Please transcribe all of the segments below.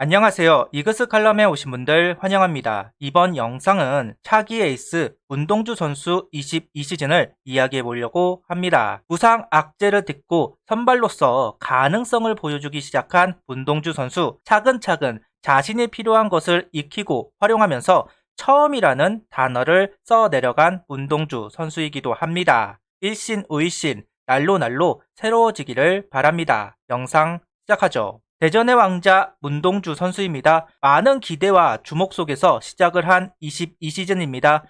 안녕하세요. 이그스 칼럼에 오신 분들 환영합니다. 이번 영상은 차기 에이스 문동주 선수 22시즌을 이야기해 보려고 합니다. 부상 악재를 딛고 선발로서 가능성을 보여주기 시작한 문동주 선수, 차근차근 자신이 필요한 것을 익히고 활용하면서 처음이라는 단어를 써 내려간 문동주 선수이기도 합니다. 일신우일신 날로 새로워지기를 바랍니다. 영상 시작하죠. 대전의 왕자 문동주 선수입니다. 많은 기대와 주목 속에서 시작을 한 22시즌입니다.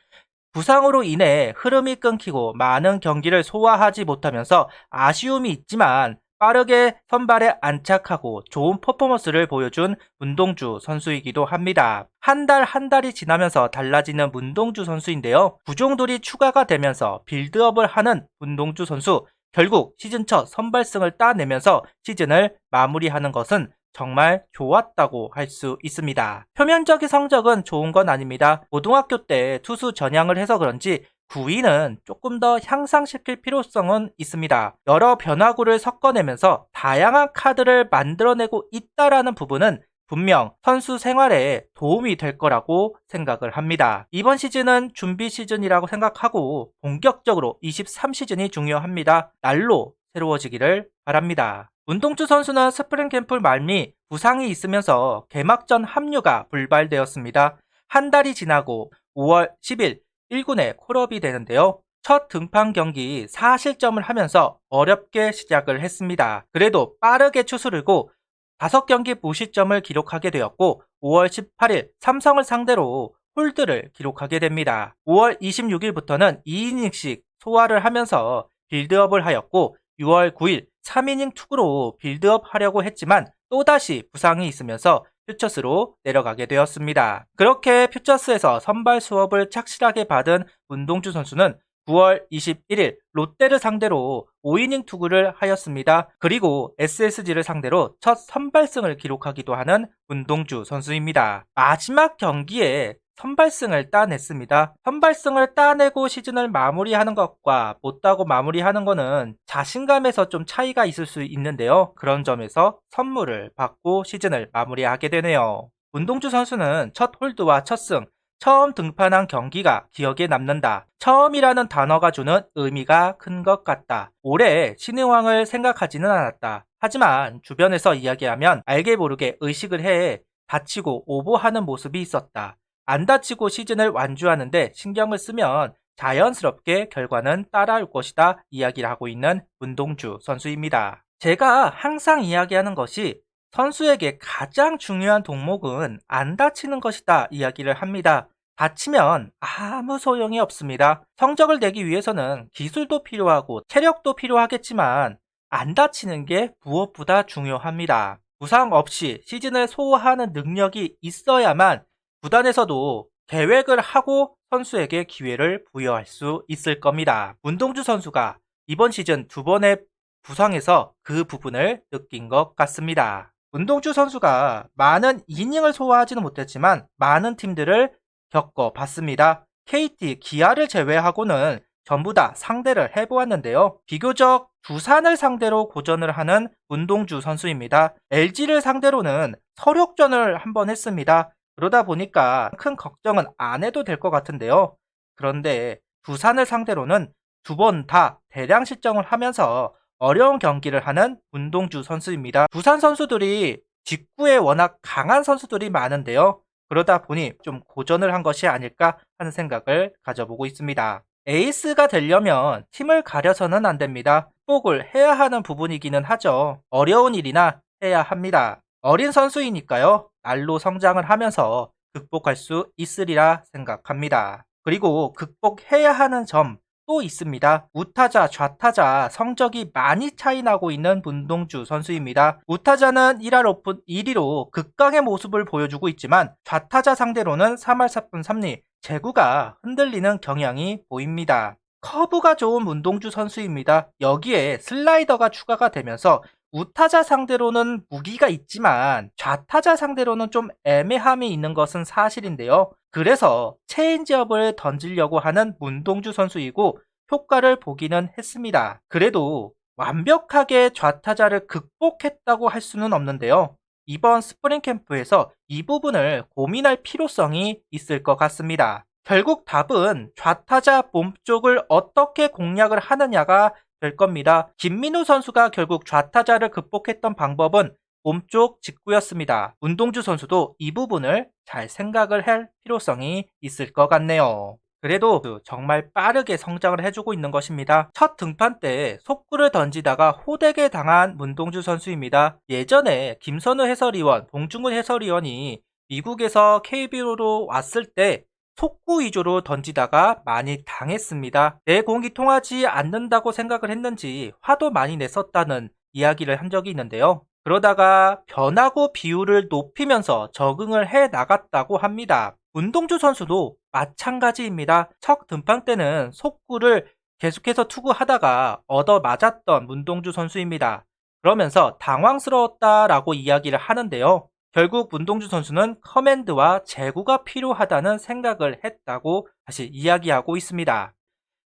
부상으로 인해 흐름이 끊기고 많은 경기를 소화하지 못하면서 아쉬움이 있지만 빠르게 선발에 안착하고 좋은 퍼포먼스를 보여준 문동주 선수이기도 합니다. 한 달이 지나면서 달라지는 문동주 선수인데요. 구종돌이 추가가 되면서 빌드업을 하는 문동주 선수, 결국 시즌 첫 선발승을 따내면서 시즌을 마무리하는 것은 정말 좋았다고 할 수 있습니다. 표면적인 성적은 좋은 건 아닙니다. 고등학교 때 투수 전향을 해서 그런지 9위는 조금 더 향상시킬 필요성은 있습니다. 여러 변화구를 섞어내면서 다양한 카드를 만들어내고 있다라는 부분은 분명 선수 생활에 도움이 될 거라고 생각을 합니다. 이번 시즌은 준비 시즌이라고 생각하고 본격적으로 23시즌이 중요합니다. 날로 새로워지기를 바랍니다. 문동주 선수는 스프링 캠프 말미 부상이 있으면서 개막전 합류가 불발되었습니다. 한 달이 지나고 5월 10일 1군에 콜업이 되는데요. 첫 등판 경기 4실점을 하면서 어렵게 시작을 했습니다. 그래도 빠르게 추스르고 5경기 무실점을 기록하게 되었고 5월 18일 삼성을 상대로 홀드를 기록하게 됩니다. 5월 26일부터는 2이닝씩 소화를 하면서 빌드업을 하였고 6월 9일 3이닝 투구로 빌드업 하려고 했지만 또다시 부상이 있으면서 퓨처스로 내려가게 되었습니다. 그렇게 퓨처스에서 선발 수업을 착실하게 받은 문동주 선수는 9월 21일 롯데를 상대로 5이닝 투구를 하였습니다. 그리고 SSG를 상대로 첫 선발승을 기록하기도 하는 문동주 선수입니다. 마지막 경기에 선발승을 따냈습니다. 선발승을 따내고 시즌을 마무리하는 것과 못하고 마무리하는 것은 자신감에서 좀 차이가 있을 수 있는데요. 그런 점에서 선물을 받고 시즌을 마무리하게 되네요. 문동주 선수는 첫 홀드와 첫 승, 처음 등판한 경기가 기억에 남는다. 처음이라는 단어가 주는 의미가 큰 것 같다. 올해 신의왕을 생각하지는 않았다. 하지만 주변에서 이야기하면 알게 모르게 의식을 해 다치고 오버하는 모습이 있었다. 안 다치고 시즌을 완주하는데 신경을 쓰면 자연스럽게 결과는 따라올 것이다 이야기를 하고 있는 문동주 선수입니다. 제가 항상 이야기하는 것이 선수에게 가장 중요한 동목은 안 다치는 것이다 이야기를 합니다. 다치면 아무 소용이 없습니다. 성적을 내기 위해서는 기술도 필요하고 체력도 필요하겠지만 안 다치는 게 무엇보다 중요합니다. 부상 없이 시즌을 소화하는 능력이 있어야만 구단에서도 계획을 하고 선수에게 기회를 부여할 수 있을 겁니다. 문동주 선수가 이번 시즌 2번의 부상에서 그 부분을 느낀 것 같습니다. 문동주 선수가 많은 이닝을 소화하지는 못했지만 많은 팀들을 겪어봤습니다. KT, 기아를 제외하고는 전부 다 상대를 해보았는데요. 비교적 두산을 상대로 고전을 하는 문동주 선수입니다. LG를 상대로는 서력전을 한번 했습니다. 그러다 보니까 큰 걱정은 안 해도 될 것 같은데요. 그런데 두산을 상대로는 2번 다 대량 실점을 하면서 어려운 경기를 하는 문동주 선수입니다. 두산 선수들이 직구에 워낙 강한 선수들이 많은데요. 그러다 보니 좀 고전을 한 것이 아닐까 하는 생각을 가져보고 있습니다. 에이스가 되려면 팀을 가려서는 안 됩니다. 극복을 해야 하는 부분이기는 하죠. 어려운 일이나 해야 합니다. 어린 선수이니까요. 날로 성장을 하면서 극복할 수 있으리라 생각합니다. 그리고 극복해야 하는 점 또 있습니다. 우타자, 좌타자 성적이 많이 차이 나고 있는 문동주 선수입니다. 우타자는 1할 오픈 1위로 극강의 모습을 보여주고 있지만 좌타자 상대로는 3할 4푼 3리 제구가 흔들리는 경향이 보입니다. 커브가 좋은 문동주 선수입니다. 여기에 슬라이더가 추가가 되면서 우타자 상대로는 무기가 있지만 좌타자 상대로는 좀 애매함이 있는 것은 사실인데요. 그래서 체인지업을 던지려고 하는 문동주 선수이고 효과를 보기는 했습니다. 그래도 완벽하게 좌타자를 극복했다고 할 수는 없는데요. 이번 스프링 캠프에서 이 부분을 고민할 필요성이 있을 것 같습니다. 결국 답은 좌타자 몸쪽을 어떻게 공략을 하느냐가 될 겁니다. 김민우 선수가 결국 좌타자를 극복했던 방법은 몸쪽 직구였습니다. 문동주 선수도 이 부분을 잘 생각을 할 필요성이 있을 것 같네요. 그래도 정말 빠르게 성장을 해주고 있는 것입니다. 첫 등판 때 속구를 던지다가 호되게 당한 문동주 선수입니다. 예전에 김선우 해설위원, 봉중근 해설위원이 미국에서 KBO로 왔을 때 속구 위주로 던지다가 많이 당했습니다. 내 공이 통하지 않는다고 생각을 했는지 화도 많이 냈었다는 이야기를 한 적이 있는데요. 그러다가 변화구 비율을 높이면서 적응을 해 나갔다고 합니다. 문동주 선수도 마찬가지입니다. 첫 등판 때는 속구를 계속해서 투구하다가 얻어 맞았던 문동주 선수입니다. 그러면서 당황스러웠다라고 이야기를 하는데요. 결국 문동주 선수는 커맨드와 제구가 필요하다는 생각을 했다고 다시 이야기하고 있습니다.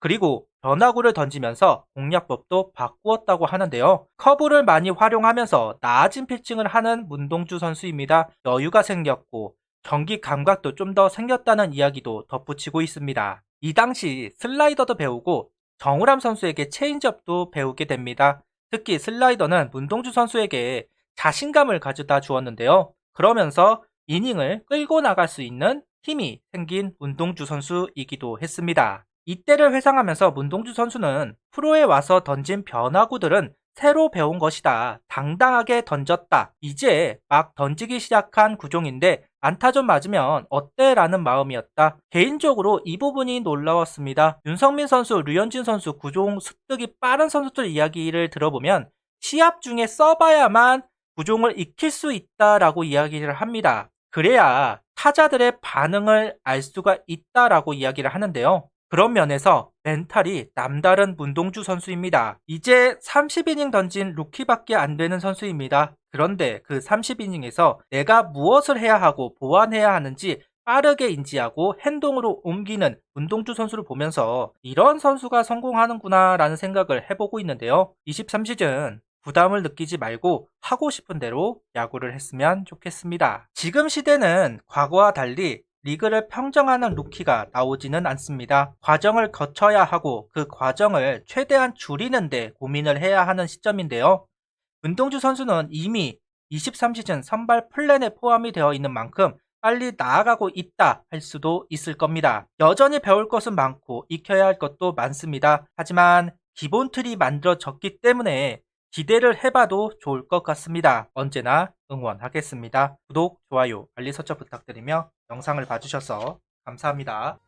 그리고 변화구를 던지면서 공략법도 바꾸었다고 하는데요. 커브를 많이 활용하면서 나아진 피칭을 하는 문동주 선수입니다. 여유가 생겼고 경기 감각도 좀 더 생겼다는 이야기도 덧붙이고 있습니다. 이 당시 슬라이더도 배우고 정우람 선수에게 체인지업도 배우게 됩니다. 특히 슬라이더는 문동주 선수에게 자신감을 가져다 주었는데요. 그러면서 이닝을 끌고 나갈 수 있는 힘이 생긴 문동주 선수이기도 했습니다. 이때를 회상하면서 문동주 선수는 프로에 와서 던진 변화구들은 새로 배운 것이다. 당당하게 던졌다. 이제 막 던지기 시작한 구종인데 안타 좀 맞으면 어때? 라는 마음이었다. 개인적으로 이 부분이 놀라웠습니다. 윤성민 선수, 류현진 선수 구종 습득이 빠른 선수들 이야기를 들어보면 시합 중에 써봐야만 구종을 익힐 수 있다라고 이야기를 합니다. 그래야 타자들의 반응을 알 수가 있다라고 이야기를 하는데요. 그런 면에서 멘탈이 남다른 문동주 선수입니다. 이제 30이닝 던진 루키밖에 안 되는 선수입니다. 그런데 그 30이닝에서 내가 무엇을 해야 하고 보완해야 하는지 빠르게 인지하고 행동으로 옮기는 문동주 선수를 보면서 이런 선수가 성공하는구나 라는 생각을 해보고 있는데요. 23시즌 부담을 느끼지 말고 하고 싶은 대로 야구를 했으면 좋겠습니다. 지금 시대는 과거와 달리 리그를 평정하는 루키가 나오지는 않습니다. 과정을 거쳐야 하고 그 과정을 최대한 줄이는 데 고민을 해야 하는 시점인데요. 문동주 선수는 이미 23시즌 선발 플랜에 포함이 되어 있는 만큼 빨리 나아가고 있다 할 수도 있을 겁니다. 여전히 배울 것은 많고 익혀야 할 것도 많습니다. 하지만 기본 틀이 만들어졌기 때문에 기대를 해봐도 좋을 것 같습니다. 언제나 응원하겠습니다. 구독, 좋아요, 알림 설정 부탁드리며 영상을 봐주셔서 감사합니다.